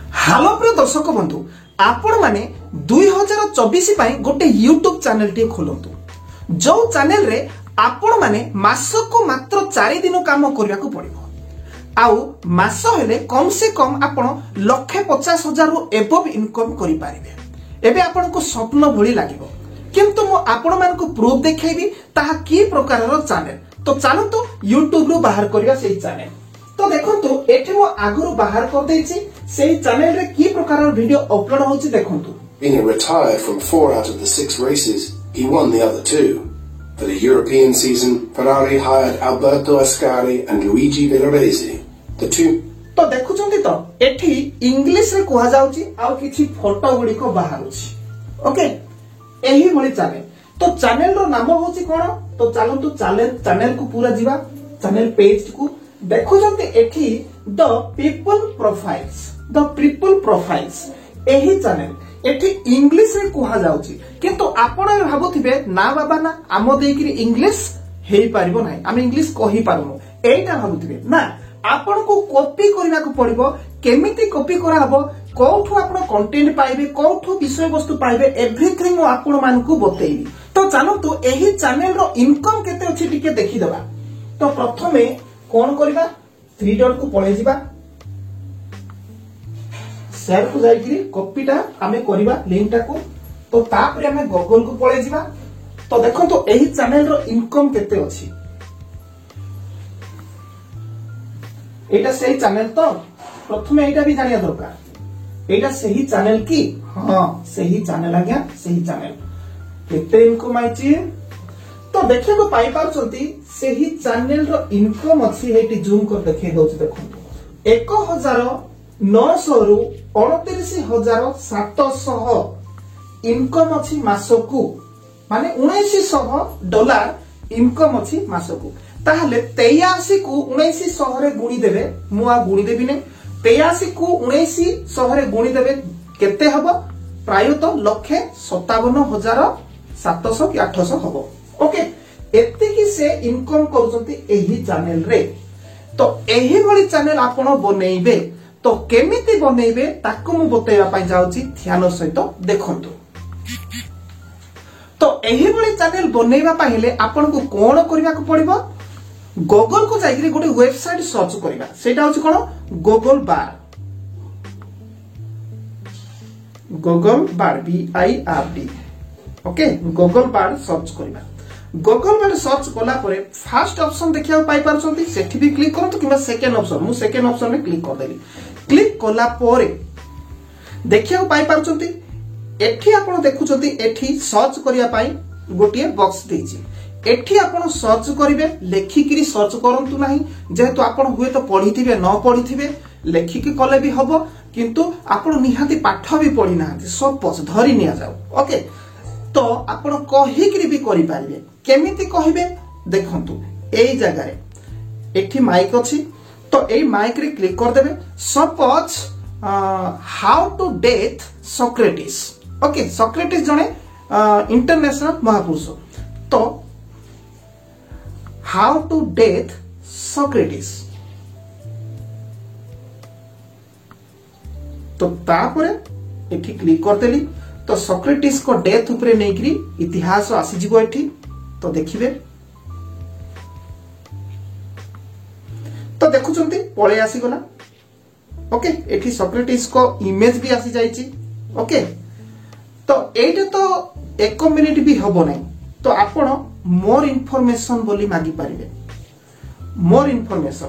Hello प्रिय दर्शक बंधु आपण माने 2024 पाई गोटे यूट्यूब चैनल टी खोलंतु जो चैनल रे आपण माने मासको मात्र 4 दिन काम करिया को पड़िबो आउ मास हेले कम से कम आपण 1,50,000 रु एबव इनकम करि पारिबे। एबे आपण को स्वप्न भली लागिबो किंतु मो आपण मान को प्रूफ देखाइबी ताहा की प्रकार रो चैनल। तो चलंतु यूट्यूब रो बाहर करिया सेही चैनल। तो देखंतु एठी मो आगुरु बाहर कर देछि सेही चैनल रे की प्रकार वीडियो अपलोड होछि देखंतु। Being retired from 4 out of the 6 races, he won the other 2. For the European season, Ferrari hired Alberto Ascari and Luigi Villarese. The two तो देखुचंती तो एठी इंग्लिश रे कोहा जाउछि आ किछि फोटो गुडी को बाहरुछि। ओके एही भली चैनल। तो चैनल रो नाम होछि कोन? तो चलंतु चैनल को पूरा जीवा चैनल पेज को देखुचंती एठी द पीपल प्रोफाइल्स एही चैनल एठी इंग्लिश रे कोहा जाउछि किंतु आपण भाबुथिबे ना बाबा ना आम देकिरि इंग्लिश हेई पारिबो नाही आम इंग्लिश कहि पारुनो एटा भाबुथिबे ना आपण को कॉपी करना को पड़िबो। केमिति कॉपी करा हबो कोठु आपण कंटेंट पाइबे कोठु विषय वस्तु पाइबे एवरीथिंग आपण मान को बतेइबी। तो चलंतु एही चैनल रो इनकम केते अछि टिके देखि देबा। तो प्रथमे कोन करबा 3 डॉट को पळे जिबा शेयर को जाइकरी कॉपीटा आमे करबा लिंक टा को। तो तापरे आमे गूगल को पळे जिबा। तो देखंतु एही चैनल रो इनकम केते अछि एटा सही चैनल। तो प्रथमे एटा भी जानिया दरकार एटा सही चैनल की हां सही चैनल आज्ञा सही चैनल केते इनकम आइची। तो देखिया को पाई पारछंती सही चैनल रो इनकम अछि हेटी जूम कर देखै दोछि देखंतु 1,900 रु 29,700 इनकम अछि मासकू माने $1,900 इनकम अछि मासकू। ताहले 83 को 1900 रे गुणी देबे मुआ गुणी देबी ने 83 को 1900 रे गुणी देबे केते हबो प्राय तो 1,57,700 कि 800 हबो। ओके एते कि से इनकम करूचंती एही चैनल रे। तो एही भली चैनल आपण बनेइबे तो केमिति बनेइबे ताको मु बतेबा पई जाउची ध्यान सहित देखंतु। तो एही भली चैनल बनेइबा पहिले आपण को कोन करबा को पड़िबो गूगल को जाइकरी गोटे वेबसाइट सर्च करिबा सेटा होछि कोन गूगल बार BIRD। ओके गूगल बार सर्च करिबा। गूगल बार सर्च कोला परे फर्स्ट ऑप्शन देखिया पाई पारछंती सेठी भी क्लिक करंतु किबा सेकंड ऑप्शन मु सेकंड ऑप्शन रे क्लिक कर देली। क्लिक कोला परे देखिया पाई पारछंती एठी आपण देखुछंती एठी सर्च करिया पाई गोटिए बॉक्स देछि एठी आपण सर्च करिवे लेखिकिरी सर्च करंतु नाही जेहेतु आपण हुए तो पढिथिबे न पढिथिबे लेखिकी कले भी हबो किंतु आपण निहाती पाठ भी पढि नाहाती सपोज धरि निया जाऊ। ओके तो आपण कहिकिरी भी करि पारिबे केमिति कहिबे देखंतु एई जगह रे एठी माइक अछि तो एई माइक रे क्लिक कर देबे suppose how to death Socrates. Okay Socrates जने इंटरनेशनल महापुरुष। तो हाउ टू डेथ सोक्रेटिस तो तापरे एठी क्लिक कर देली तो सोक्रेटिस को डेथ ऊपर नेकरी इतिहास आसी जिवो एठी। तो देखिबे तो देखुचंती पळे आसी गला। ओके एठी सोक्रेटिस को इमेज भी आसी जाईची। ओके तो एटा तो 1 मिनिट भी हबो नै तो आपण मोर इनफॉरमेशन बोली मागी पारिबे मोर इनफॉरमेशन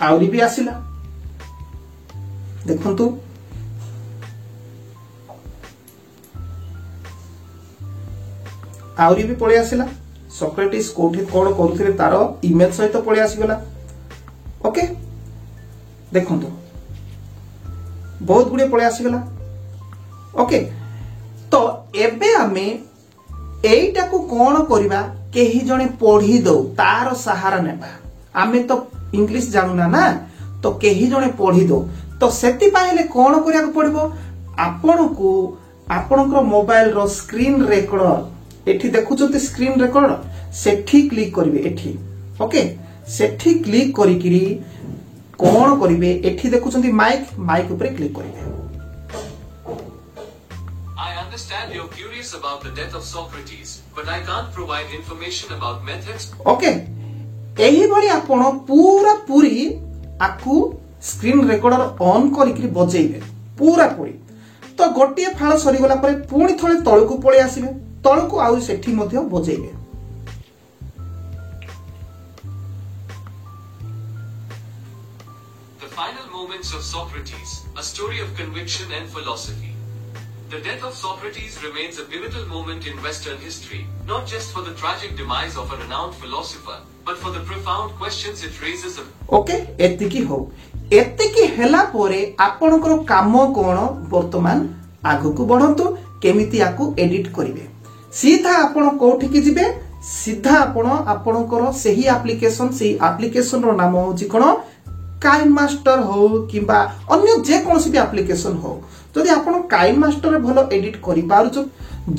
आउरी भी आसिला देखंतु आउरी भी पळे आसिला सोक्रेटिस कोठी कोन करूथिले तारो इमेज सहित पळे आसी गला। ओके देखंतु बहुत गुडे पळे आसी गला। ओके तो एबे आमे एइटा को कोन करिबा केही जणे पढी दो तार सहारा नेबा आमे तो इंग्लिश जानुना ना तो केही जणे पढी दो तो सेति पाइले कोन करिया को पड़िबो आपण को आपनकर मोबाइल रो स्क्रीन रेकॉर्डर एठी देखुचोते स्क्रीन रेकॉर्डर सेठी क्लिक करिवे एठी। ओके सेठी क्लिक करिकिरी कौन करिवे एठी देखुछंती माइक ऊपर क्लिक करिवे I understand you're curious about the death of Socrates, but I can't provide information about methods. Okay एही भली आपण पूरा पूरी आकु स्क्रीन रेकॉर्डर ऑन करिकरी बजेइबे पूरा पूरी तो गोटिए फाळ सरी गला परे पुणी थळे तळकु पळे आसीबे तळकु आउ सेठी मध्ये बजेइबे The final moments of Socrates, a story of conviction and philosophy. The death of Socrates remains a pivotal moment in Western history, not just for the tragic demise of a renowned philosopher, but for the profound questions it raises of. Okay एतिकी हो एतिकी हेला पोरे आपनकर काम कोन वर्तमान आगु बढ़ंतु केमिति आकु edit करिवे सीधा आपण कोठी की जिवे सीधा आपणकर सेही एप्लिकेशन रो नाम होची कोन काइन मास्टर हो किबा अन्य जे कोनसी भी एप्लिकेशन हो जदि आपण काइन मास्टर भलो एडिट करि पारुछ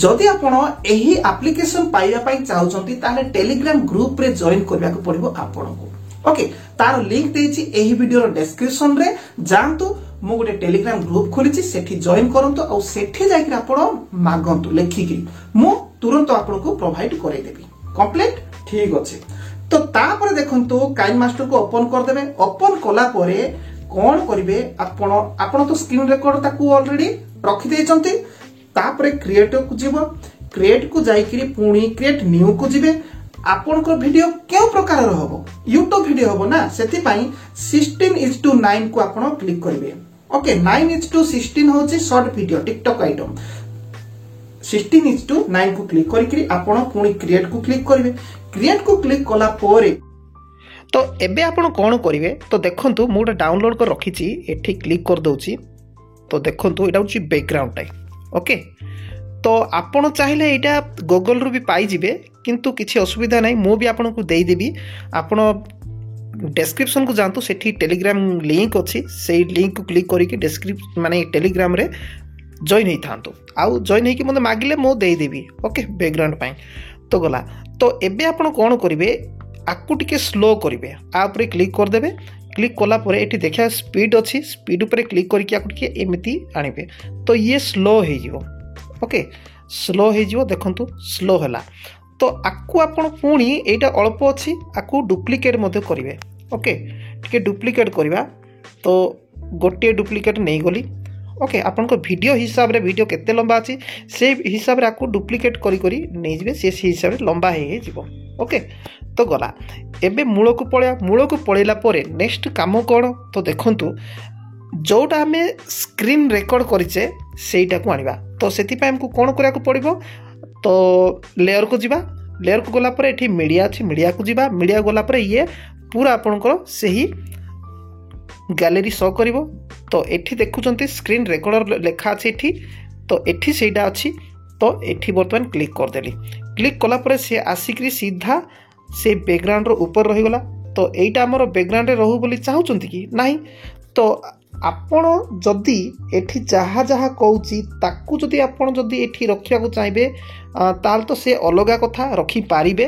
जदि आपण एही एप्लिकेशन पाइबा पई चाहुचंती ताले टेलीग्राम ग्रुप रे जॉइन करबा को पड़िबो आपणको ओके तार लिंक देछि एही वीडियो रो डिस्क्रिप्शन रे जानतु मु गोटे टेलीग्राम ग्रुप खोलिछि सेठी जॉइन करंतु और सेठी जाइकि आपण मागंतु लेखिकि मु तुरंत आपनको प्रोवाइड करै देबी कंप्लीट ठीक अछि तो तापर देखंतु काइन मास्टर को ओपन कर देबे ओपन कला परे कोन करिवे आपण तो स्क्रीन रेकॉर्ड ताकू ऑलरेडी रखि देइचंती तापर क्रिएट को जीवो क्रिएट को जाइकि पुणी क्रिएट न्यू को जिवे आपनकर वीडियो केउ प्रकार रहबो YouTube वीडियो हबो ना सेति पई 16:9 को आपण क्लिक करिवे ओके 9:16 होची शॉर्ट वीडियो टिकटॉक आइटम 16:9 को क्लिक करिकरी आपण पुणी क्रिएट को क्लिक करिवे क्रिएट को क्लिक कला पोरे तो एबे आपण कोन करिवे तो देखंतु मु डाउनलोड कर रखिची एठी क्लिक कर दोची तो देखंतु एटा होची बैकग्राउंड टाइप ओके तो आपण चाहिले एटा गूगल रु भी पाई जिवे किंतु किछि असुविधा नै मु भी आपन को देई देबी आपण डिस्क्रिप्शन को जानतु सेठी टेलीग्राम लिंक अछि सेही लिंक को क्लिक करिके डिस्क्रिप्शन माने टेलीग्राम रे जॉइन हेई थांतु आउ जॉइन हेई कि मते मागिले मु देई देबी ओके बैकग्राउंड पई तो गला तो एबे आपण कोन करिवे आकु टिके स्लो करिवे आ ऊपर क्लिक कर देबे क्लिक कला परे एठी देखा स्पीड अछि स्पीड ऊपर क्लिक करके आकु टिके एमिति आनिबे तो ये स्लो हे जिवो ओके स्लो हे जिवो देखंतु स्लो हला तो आकु आपण पुणी एटा अल्प अछि आकु डुप्लिकेट मध्ये करिवे ओके टिके डुप्लिकेट करबा तो गोटे डुप्लिकेट नै गली ओके आपन को वीडियो हिसाब रे वीडियो केते लंबा अछि से हिसाब रे आकु डुप्लिकेट करी करी नै जिवे से हिसाब रे लंबा हे जिवो ओके तो गला एबे मूल को पळेला परे नेक्स्ट काम कोन तो देखंतु जोटा हमें स्क्रीन रेकॉर्ड करिचे सेटा को आनिबा तो सेति पय हमको कोन करिया को पड़िबो तो लेयर को जिबा लेयर को गला परे एठी मीडिया अछि मीडिया को जिबा मीडिया गला परे ये पूरा आपनकर सेही गैलरी शो करिवो तो एठी देखुचंती स्क्रीन रेकॉर्डर लेखा अछि एठी तो एठी सेटा अछि तो एठी वर्तमान क्लिक कर देली क्लिक कला परे से आसिकरी सीधा से बैकग्राउंड रो ऊपर रही गला तो एटा हमर बैकग्राउंड रे रहू बोली चाहुचंती कि नाही तो आपण जदि एठी जहा जहा कहूची ताकू जदि आपण जदि एठी रखिया को चाहबे ताल तो से अलगा कथा रखी पारिबे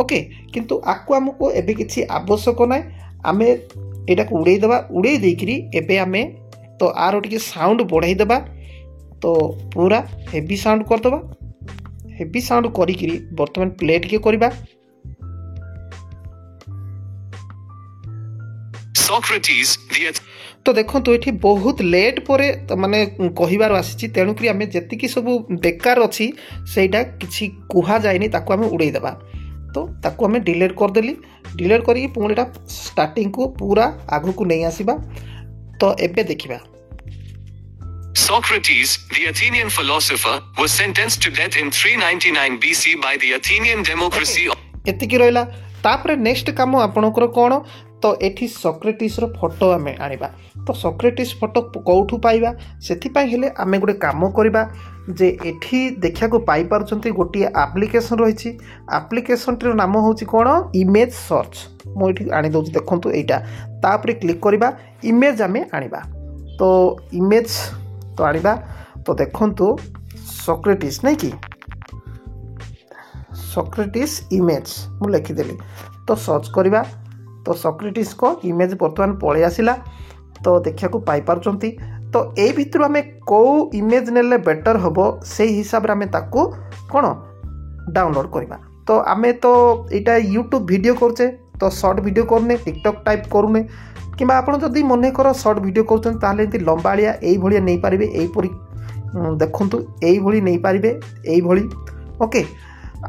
ओके किंतु आकु हमको एबे किछि आवश्यक नै आमे एटा को उड़ै देकरी एबे आमे तो आरो टिके साउंड बढ़ाई देबा तो पूरा हेवी साउंड कर देबा हेवी साउंड करी करी वर्तमान प्ले टिके करबा Socrates, तो देखो तो ये बहुत लेट परे माने कहिबार आसी तेणु करी आमे जेतिकी सब बेकार अछि सेटा किछि कुहा जायनी ताको आमे उड़ै देबा तो ताको आमे डिलीट कर देली डिलीट करी पुणीटा स्टार्टिंग को पूरा आगु को नै आसीबा तो एबे देखिबा Socrates, the Athenian philosopher, was sentenced to death in 399 BC by the Athenian democracy. एतिकी रहला तापर नेक्स्ट काम आपनकर कोन तो एठी सॉक्रेटिस रो फोटो आमे आनिबा तो सॉक्रेटिस फोटो कोठू पाइबा सेथि पई हेले आमे गुडे काम करबा जे एठी देखिया को पाई पारचंती गोटी एप्लीकेशन रहिछि एप्लीकेशन रो नाम होछि कोन इमेज सर्च मो एठी आनि दउछि देखंतु एटा तापर क्लिक करबा इमेज आमे आनिबा तो इमेज तो आनिबा तो देखंतु सॉक्रेटिस नै कि सॉक्रेटिस इमेज मु लिखि देली तो सर्च करबा तो सॉक्रेटिस को इमेज बर्तमान पळै आसिला तो देखा पाई पारुचंती तो ए भितर आम कौ इमेज नेले बेटर हम से हिसाब रे आम ताकू कौन डाउनलोड करवा तो आम तो यहाँ यूट्यूब वीडियो करचे तो शॉर्ट वीडियो करने टिकटॉक टाइप करूने कि आप मन कर शॉर्ट वीडियो कर लंबाड़िया ये नहीं पारे यहीपरी देखु यही नहीं पारे यही ओके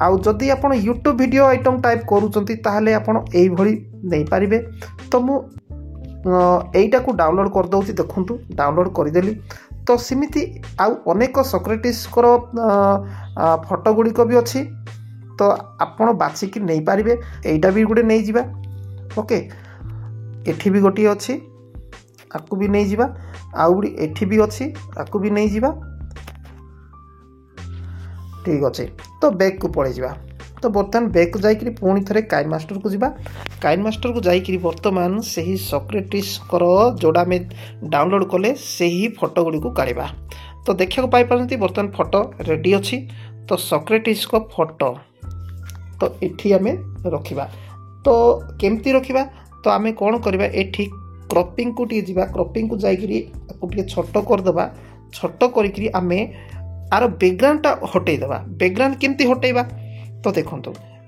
आउ जदि आप यूट्यूब वीडियो आइटम टाइप करूँगी ताहले आपड़ यही नहीं पारे तो मु एटा को डाउनलोड कर दउची देखु डाउनलोड करदेली तो सिमिति आउ अनेक सॉक्रेटिस फोटो गुड़िक भी अच्छी तो आपण बाछिकी नहीं पारे एटा भी गोटे नहीं जिबा ओके एठी भी गोटी अच्छी आपको भी नहीं जिबा आउ एठी भी अच्छी आपको भी नहीं जिबा ठीक अच्छे तो बैक को पड़े जावा तो बर्तमान बैक को जाइकरी पुणी थे काइन मास्टर को जावा काइन मास्टर को जाइकरी बर्तमान से ही सॉक्रेटिस जोड़ा आम डाउनलोड कले से ही फोटो गुड़ी को काढ़ा तो देखा पाई पारती बर्तमान फोटो रेडी अच्छी तो सॉक्रेटिस को फोटो तो एठी आम रखा तो केमती रखा तो आम कौन करवा एठी क्रॉपिंग को टी जा क्रॉपिंग को जाइकरी टे छोट करदे छोट करी आम आर बैकग्राउंड टा हटेदेवा बैकग्राउंड केमती हटेबा तो देखो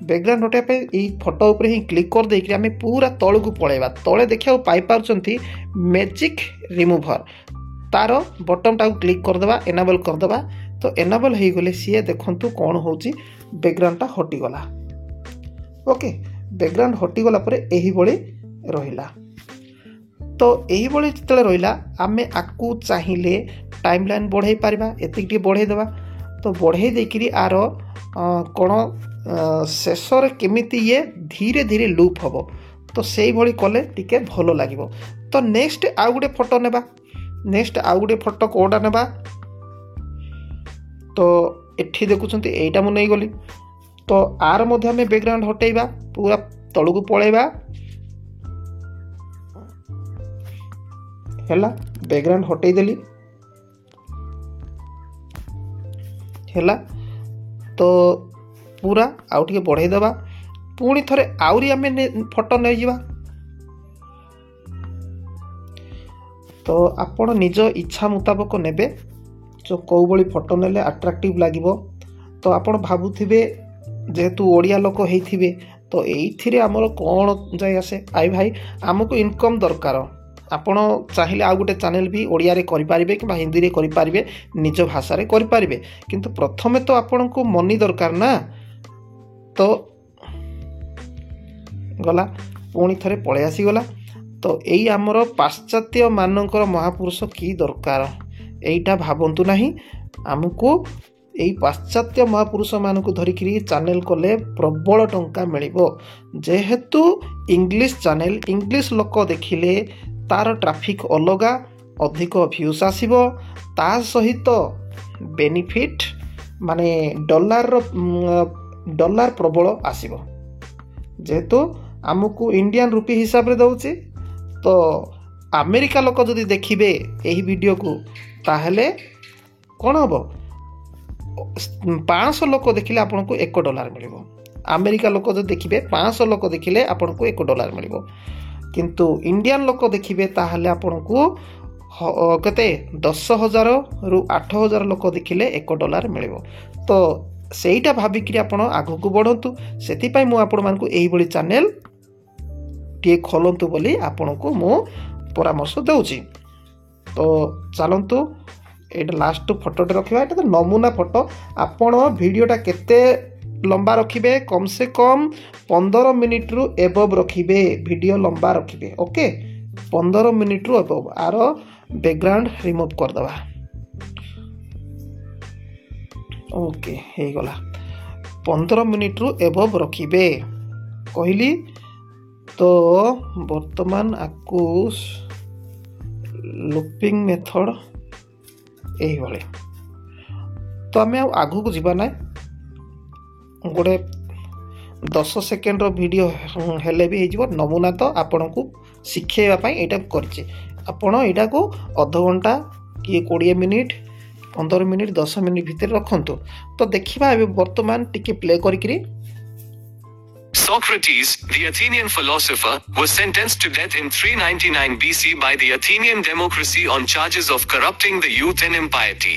बैकग्राउंड हटाइबा ये फोटो उपर ही क्लिक कर देकरी आम पूरा तल को पलैबा तले देखा पाई पारुचंती मैजिक रिमूवर तार बटन टाक क्लिक करदेवा एनाबल करदेवा तो एनाबल हो गले सी देखु कौन हो बैकग्राउंड टा हटिगला ओके बैकग्राउंड हटिगला यही रहिला तो यही जिते रहा आम आपको चाहिए टाइमलाइन बढ़ाई पारिबा एतिक बढ़ाई देवा तो बढ़ाई देकरी आर कौन शेष केमिति ये धीरे धीरे लूप हम तो से भली कले टिके भल लगे तो नेक्स्ट आउ गोटे फोटो नेबा नेक्स्ट आउ गोटे फोटो कोडा नेबा तो एठी देखुछंती एटा मु नै गली तो आर मध्य आम बैकग्राउंड हटेइबा पूरा तळु को पळेबा हैला बैकग्राउंड हटेई देली हैला तो पूरा आउ टिके बढ़ाई देबा पुणी थरे आउरी आम फोटो नहीं जावा तो आपण निज इच्छा मुताबक नेबे जो कौ बड़ी फोटो नेले अट्रैक्टिव लागिबो तो आपण भाबुथिबे जेहेतु ओडिया लोक होइथिबे तो एइथिरे हमर कोन जाय आसे आई भाई हमको इनकम दरकार आपण चाहिए आउ गोटे चैनल भी ओडिया रे करि पारिबे कि हिंदी रे करि पारिबे निज भाषा रे करि पारिबे किंतु प्रथमे तो आपण को मनी दरकार ना तो गला पुणी थरे पळे आसी गला तो एई हमर पाश्चात्य मानकर महापुरुष की दरकार एइटा भाबंतु नाही हमको एई पाश्चात्य महापुरुष मानक धरिकरी चैनल कले प्रबल टंका मिलिबो जेहेतु इंग्लिश चैनल इंग्लिश लोक देखिले तार ट्राफिक अलगा अधिक व्यूज आसीबो ता सहित बेनिफिट माने डॉलर प्रबल आसीबो जेहेतु आमको इंडियन रुपी हिसाब रे दउची तो अमेरिका लोक जदि देखिबे एही वीडियो को ताहले कोन हबो 500 लोक देखिले आपन को $1 मिलिबो अमेरिका लोक जदि देखिबे 500 लोक देखिले आपन को $1 मिलिबो किंतु इंडियन लोक देखिबे ताहले आपन को केते 10,000 रु 8,000 लोक देखिले $1 मिलिबो तो सेटा भाबिकरी आपण आगु को बढ़ंतु सेति पई मु आपण मान को एही बळी चैनल टे खोलंतु बोली आपण को मु परामर्श देउची तो चलंतु एटा लास्ट फोटोटे रखिबा एटा तो नमूना फोटो आपण वीडियोटा केते लंबा रखिबे कम से कम 15 मिनिट रु एबव रखिबे वीडियो लंबा रखिबे ओके 15 मिनिट रु एबव आर बैकग्राउंड रिमूव कर दबा ओके हे गला 15 मिनिट रु एबव रखिबे कहली तो वर्तमान आकु लुपिंग मेथड यही भाई तो आम आगू को जीवा ना गोटे 10 सेकेंड वीडियो हेले भी हो नमूना तो आपण को शिखेवाई यहाँ करछे आपण यहाँ को अध घंटा कि 20 मिनिट 15 मिनिट 10 मिनिट भितर रखंतु तो देखिबा बर्तमान टिके play करिकरी Socrates, the Athenian philosopher, was sentenced to death in 399 BC by the Athenian democracy on charges of corrupting the youth and impiety.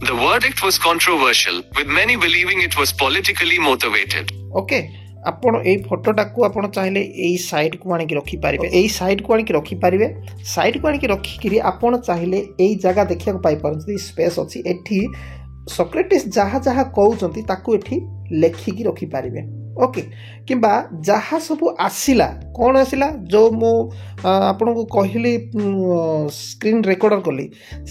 The verdict was controversial, with many believing it was politically motivated. Okay. ଆପଣ ଏଇ ଫଟୋଟାକୁ ଆପଣ ଚାହିଁଲେ ଏଇ ସାଇଡ୍କୁ ଆଣିକି ରଖିପାରିବେ, ଏଇ ସାଇଡ୍କୁ ଆଣିକି ରଖିପାରିବେ। ସାଇଡ୍କୁ ଆଣିକି ରଖିକିରି ଆପଣ ଚାହିଁଲେ ଏଇ ଜାଗା ଦେଖିବାକୁ ପାଇପାରନ୍ତି, ସ୍ପେସ୍ ଅଛି। ଏଠି ସକ୍ରେଟିସ୍ ଯାହା ଯାହା କହୁଛନ୍ତି ତାକୁ ଏଠି ଲେଖିକି ରଖିପାରିବେ। ଓକେ, କିମ୍ବା ଯାହା ସବୁ ଆସିଲା, କ'ଣ ଆସିଲା, ଯେଉଁ ମୁଁ ଆପଣଙ୍କୁ କହିଲି ସ୍କ୍ରିନ୍ ରେକର୍ଡର କଲି,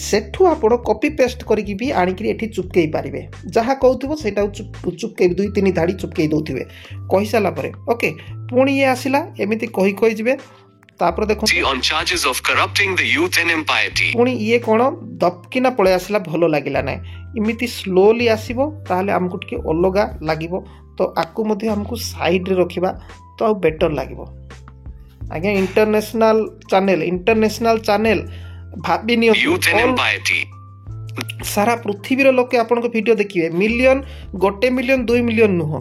ସେଠୁ ଆପଣ କପି ପେଷ୍ଟ କରିକି ବି ଆଣିକିରି ଏଠି ଚୁପକେଇ ପାରିବେ। ଯାହା କହୁଥିବ ସେଇଟାକୁ ଚୁପକେଇ 2-3 ଧାଡ଼ି ଚୁପକେଇ ଦେଉଥିବେ। କହିସାରିଲା ପରେ ଓକେ, ପୁଣି ଇଏ ଆସିଲା, ଏମିତି କହିଯିବେ। ତାପରେ ଦେଖନ୍ତୁ on charges of corrupting the youth and impiety. ପୁଣି ଇଏ କ'ଣ ଦପକିନା ପଳେଇ ଆସିଲା, ଭଲ ଲାଗିଲା ନାହିଁ। ଏମିତି ସ୍ଲୋଲି ଆସିବ, ତାହେଲେ ଆମକୁ ଟିକେ ଅଲଗା ଲାଗିବ। ତ ଆକୁ ମଧ୍ୟ ଆମକୁ ସାଇଡ୍ରେ ରଖିବା ତ ଆଉ ବେଟର୍ ଲାଗିବ। ଆଜ୍ଞା, ଇଣ୍ଟରନ୍ୟାସନାଲ ଚ୍ୟାନେଲ ଭାବି ନିଅନ୍ତୁ, ସାରା ପୃଥିବୀର ଲୋକେ ଆପଣଙ୍କ ଭିଡ଼ିଓ ଦେଖିବେ। ମିଲିୟନ, 1 ମିଲିୟନ 2 ମିଲିୟନ ନୁହଁ,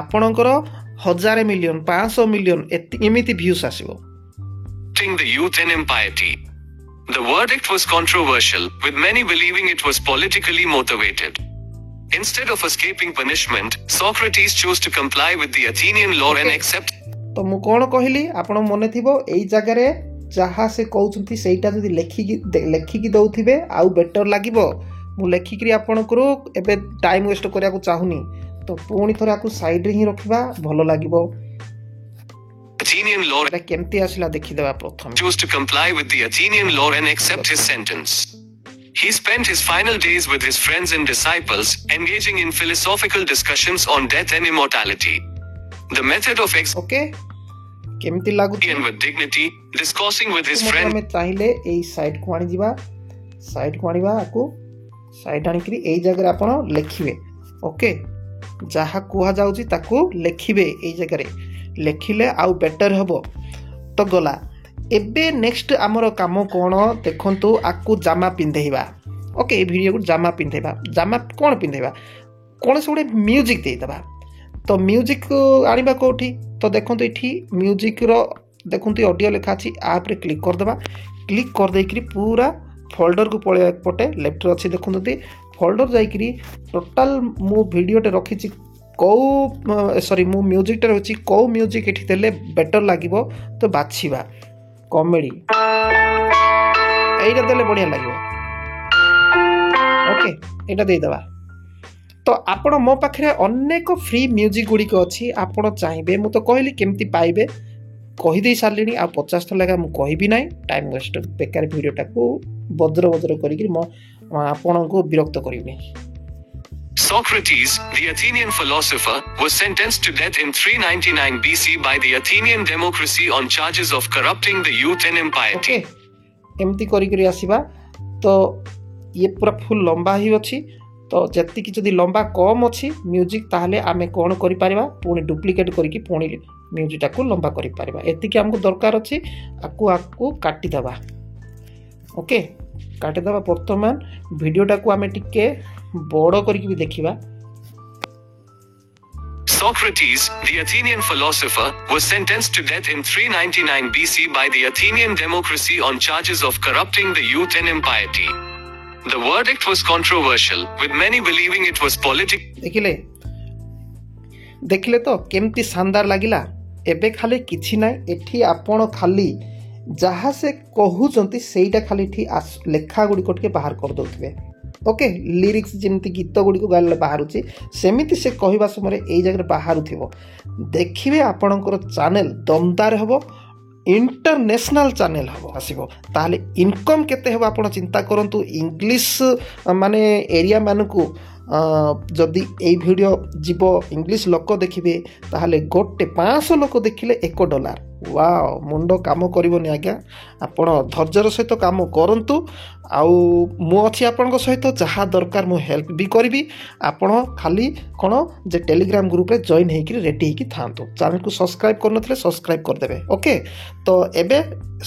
ଆପଣଙ୍କର 1000 ମିଲିୟନ 500 ମିଲିୟନ ଏମିତି ଭ୍ୟୁସ୍ ଆସିବ। The youth and impiety. The verdict was controversial, with many believing it was politically motivated. Instead of escaping punishment, Socrates chose to comply with the Athenian law and accept. ତ ମୁଁ କ'ଣ କହିଲି, ଆପଣ ମନେ ଥିବ, ଏଇ ଜାଗାରେ ଯାହା ସେ କହୁଛନ୍ତି ସେଇଟା ଯଦି ଲେଖିକି ଦେଉଥିବେ ଆଉ ବେଟର୍ ଲାଗିବ। ମୁଁ ଲେଖିକିରି ଆପଣଙ୍କର ଏବେ ଟାଇମ୍ ୱେଷ୍ଟ କରିବାକୁ ଚାହୁଁନି, ତ ପୁଣି ଥରେ ଆକୁ ସାଇଡ୍ରେ ହିଁ ରଖିବା, ଭଲ ଲାଗିବ। Athenian law କେମିତି ଆସିଲା ଦେଖିଦେବା ପ୍ରଥମେ। chose to comply with the Athenian law and accept his sentence. He spent his final days with his friends and disciples, engaging in philosophical discussions on death and immortality. The method of okay, କେମିତି ଲାଗୁଛି and with dignity, discoursing with his friends. ଆମେ ଚାହିଁଲେ ଏଇ ସାଇଡ୍କୁ ଆଣିଯିବା, ଆକୁ side ଆଣିକିରି ଏଇ ଜାଗାରେ ଆପଣ ଲେଖିବେ। ଓକେ, ଯାହା କୁହାଯାଉଛି ତାକୁ ଲେଖିବେ, ଏଇ ଜାଗାରେ ଲେଖିଲେ ଆଉ ବେଟର୍ ହେବ। ତ ଗଲା, ଏବେ ନେକ୍ସଟ ଆମର କାମ କ'ଣ ଦେଖନ୍ତୁ, ଆକୁ ଜାମା ପିନ୍ଧେଇବା। ଓକେ, ଏ ଭିଡ଼ିଓକୁ ଜାମା ପିନ୍ଧେଇବା। ଜାମା କ'ଣ ପିନ୍ଧେଇବା, କୌଣସି ଗୋଟେ ମ୍ୟୁଜିକ୍ ଦେଇଦେବା। ତ ମ୍ୟୁଜିକ୍ ଆଣିବା କେଉଁଠି, ତ ଦେଖନ୍ତୁ ଏଠି ମ୍ୟୁଜିକ୍ର ଦେଖନ୍ତୁ ଅଡ଼ିଓ ଲେଖା ଅଛି, ଆପ୍ରେ କ୍ଲିକ୍ କରିଦେବା। କ୍ଲିକ୍ କରିଦେଇକିରି ପୁରା ଫୋଲ୍ଡରକୁ ପଳେଇବା, ପଟେ ଲେଫ୍ଟରେ ଅଛି ଦେଖନ୍ତୁ ଫୋଲ୍ଡର, ଯାଇକିରି ଟୋଟାଲ୍ ମୁଁ ଭିଡ଼ିଓଟେ ରଖିଛି କେଉଁ ମୁଁ ମ୍ୟୁଜିକ୍ଟା ରହୁଛି, କେଉଁ ମ୍ୟୁଜିକ୍ ଏଠି ଦେଲେ ବେଟର୍ ଲାଗିବ, ତ ବାଛିବା। କମେଡ଼ି এইটা দেলে বঢ়িয়া লাগিব। ওকে, এটা ଦେଇଦେବା। ତ ଆପଣ ମୋ ପାଖରେ ଅନେକ ଫ୍ରି ମ୍ୟୁଜିକ୍ ଗୁଡ଼ିକ ଅଛି, ଆପଣ ଚାହିଁବେ, ମୁଁ ତ କହିଲି କେମିତି ପାଇବେ, କହିଦେଇ ସାରିଲିଣି, ଆଉ 50 ଥର ଲେଖା ମୁଁ କହିବି ନାହିଁ, ଟାଇମ୍ ୱେଷ୍ଟ ବେକାର ଭିଡ଼ିଓଟାକୁ ବଜ୍ର କରିକି ଆପଣଙ୍କୁ ବିରକ୍ତ କରିବିନି। Socrates, the Athenian philosopher, was sentenced to death in 399 BC by the Athenian democracy on charges of corrupting the youth and impiety. ଏମିତି କରିକି ଆସିବା। ତ ଇଏ ପୁରା ଫୁଲ୍ ଲମ୍ବା ହିଁ ଅଛି, ତ ଯେତିକି ଯଦି ଲମ୍ବା କମ୍ ଅଛି ମ୍ୟୁଜିକ୍, ତାହେଲେ ଆମେ କ'ଣ କରିପାରିବା, ପୁଣି ଡୁପ୍ଲିକେଟ୍ କରିକି ପୁଣି ମ୍ୟୁଜିକ୍ଟାକୁ ଲମ୍ବା କରିପାରିବା। ଏତିକି ଆମକୁ ଦରକାର ଅଛି। ଆକୁ କାଟିଦେବା। ଓକେ, କାଟିଦେବା। ବର୍ତ୍ତମାନ ଭିଡ଼ିଓଟାକୁ ଆମେ ଟିକେ ବଡ଼ କରିକି ବି ଦେଖିବା। Socrates, the Athenian philosopher, was sentenced to death in 399 BC by the Athenian democracy on charges of corrupting the youth and impiety. The verdict was controversial, with many believing it was political. ଦେଖିଲେ ତ କେମିତି ଶାନଦାର ଲାଗିଲା। ଏବେ ଖାଲି କିଛି ନାହିଁ, ଏଠି ଆପଣ ଖାଲି ଯାହା ସେ କହୁଛନ୍ତି ସେଇଟା ଖାଲି ଏଠି ଲେଖା ଗୁଡ଼ିକ ଟିକେ ବାହାର କରିଦେଉଥିବେ। ଓକେ, ଲିରିକ୍ସ ଯେମିତି ଗୀତ ଗୁଡ଼ିକ ଗାଇଲେ ବାହାରୁଛି, ସେମିତି ସେ କହିବା ସମୟରେ ଏଇ ଜାଗାରେ ବାହାରୁଥିବ। ଦେଖିବେ ଆପଣଙ୍କର ଚ୍ୟାନେଲ୍ ଦମଦାର ହେବ, ଇଣ୍ଟରନ୍ୟାସନାଲ ଚ୍ୟାନେଲ୍ ଆସିବ। ତାହେଲେ ଇନକମ୍ କେତେ ହେବ ଆପଣ ଚିନ୍ତା କରନ୍ତୁ। ଇଂଲିଶ ମାନେ ଏରିଆ ମାନଙ୍କୁ ଯଦି ଏଇ ଭିଡ଼ିଓ ଯିବ, ଇଂଲିଶ ଲୋକ ଦେଖିବେ, ତାହେଲେ 500 ଲୋକ ଦେଖିଲେ $1। ୱାଓ, ମୁଣ୍ଡ କାମ କରିବନି ଆଜ୍ଞା। ଆପଣ ଧୈର୍ଯ୍ୟର ସହିତ କାମ କରନ୍ତୁ, ଆଉ ମୁଁ ଅଛି ଆପଣଙ୍କ ସହିତ। ଯାହା ଦରକାର ମୁଁ ହେଲ୍ପ ବି କରିବି। ଆପଣ ଖାଲି କ'ଣ ଯେ ଟେଲିଗ୍ରାମ ଗ୍ରୁପ୍ରେ ଜଏନ୍ ହେଇକିରି ରେଡ଼ି ହେଇକି ଥାଆନ୍ତୁ। ଚ୍ୟାନେଲକୁ ସବସ୍କ୍ରାଇବ୍ କରିନଥିଲେ ସବସ୍କ୍ରାଇବ୍ କରିଦେବେ। ଓକେ, ତ ଏବେ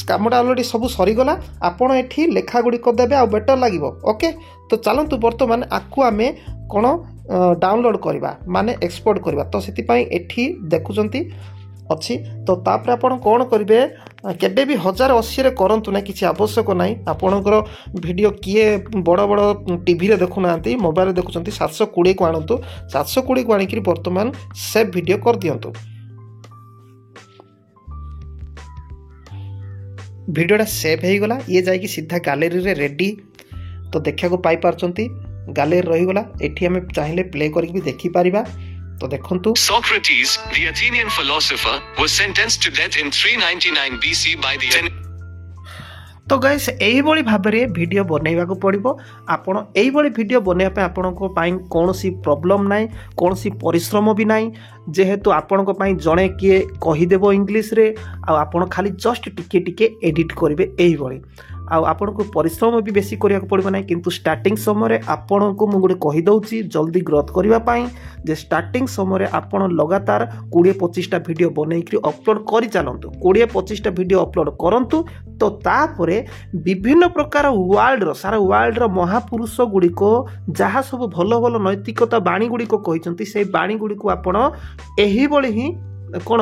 କାମଟା ଅଲରେଡ଼ି ସବୁ ସରିଗଲା। ଆପଣ ଏଠି ଲେଖା ଗୁଡ଼ିକ ଦେବେ, ଆଉ ବେଟର୍ ଲାଗିବ। ଓକେ, ତ ଚାଲନ୍ତୁ ବର୍ତ୍ତମାନ ଆକୁ ଆମେ କ'ଣ डाउनलोड करवा माने एक्सपोर्ट करवा तो से एठी देखुंत अच्छी तो तापर आपण कौन करेंगे केबे भी 1080 रे करंतु ना किसी आवश्यक नहीं आपणकर वीडियो किए बड़ बड़ टीवी रे देखुना मोबाइल रे देखुं 720 को आणतु 720 को आणिक बर्तमान सेव वीडियो कर दियंतु वीडियोटा सेव हो गला ये जाकि सीधा गैलरी रे रेडी तो देखा पाई पारछंती गैलरी रहीगला एठी आम चाहिए प्ले करके भी देखी पारिबा तो देखंतु Socrates, the Athenian philosopher, was sentenced to death in 399 BC by the तो गाइस यही भाव में वीडियो बनैवा को पड़ो आपण यही वीडियो बनैया आपण कौन प्रॉब्लम ना कौन परिश्रम भी ना जेहेतु आपण जड़े किए कहीदेव इंग्लीश रे आपण खाली जस्ट टिके टिके एडिट करेंगे यही आपन को परिश्रम भी बेसी करिया पड़ो ना किंतु स्टार्टिंग समय आपन को मुझे कहीदे जल्दी ग्रोथ करने जे स्टार्टिंग समय आपन लगातार 20-25टा वीडियो बनईकरी अपलोड कर चलतु 20-25टा वीडियो अपलोड करंतु तो तापरे विभिन्न प्रकार वर्ल्ड सारा वर्ल्ड महापुरुष गुड़िक जहाँ सब भल भल नैतिकता बाणी गुड़िक कहते से बाणी गुड़िक आपड़ यही ही कौन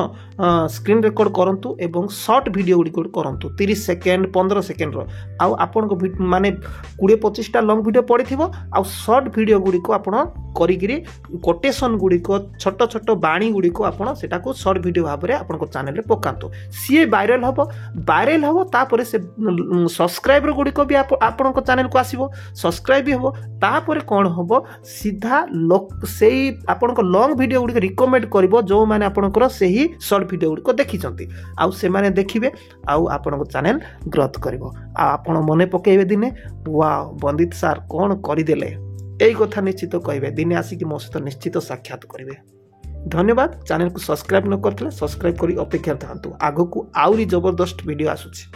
स्क्रीन रेकर्ड करंतु एवं शॉर्ट वीडियो गुड़ी करंतु 30 सेकेंड 15 सेकेंड आउ आपण को माने 20-25टा लॉन्ग वीडियो पड़ी थिबो आउ शॉर्ट वीडियो गुड़ी को आपण करिगिरी कोटेशन गुड़ी को छोट छोट बाणी गुड़ी को आपण सेटा को शॉर्ट वीडियो भाव में आपण को चैनल रे पकांतु सी वायरल हबो तापरे से सब्सक्राइबर गुड़ी को भी आपण को चैनल को आसीबो सब्सक्राइब भी हबो तापरे कोन हबो सीधा सेही आपण को लॉन्ग वीडियो गुड़ी रिकमेंड करबो जो माने आपण को सही शॉर्ट वीडियो गुड़ी को देखिचंती आउ से माने देखिबे आउ आपण को चैनल ग्रोथ करबो आपण मने पकेइबे दिने वाओ बंदित सर कोन करि देले एई कथा निश्चित कहबे दिने आसिक मो सहित निश्चित साक्षात करिवे धन्यवाद चैनल को सब्सक्राइब न करथिले सब्सक्राइब करी अपेक्षा थांतु आगो को आउरी जबरदस्त वीडियो आसुछि।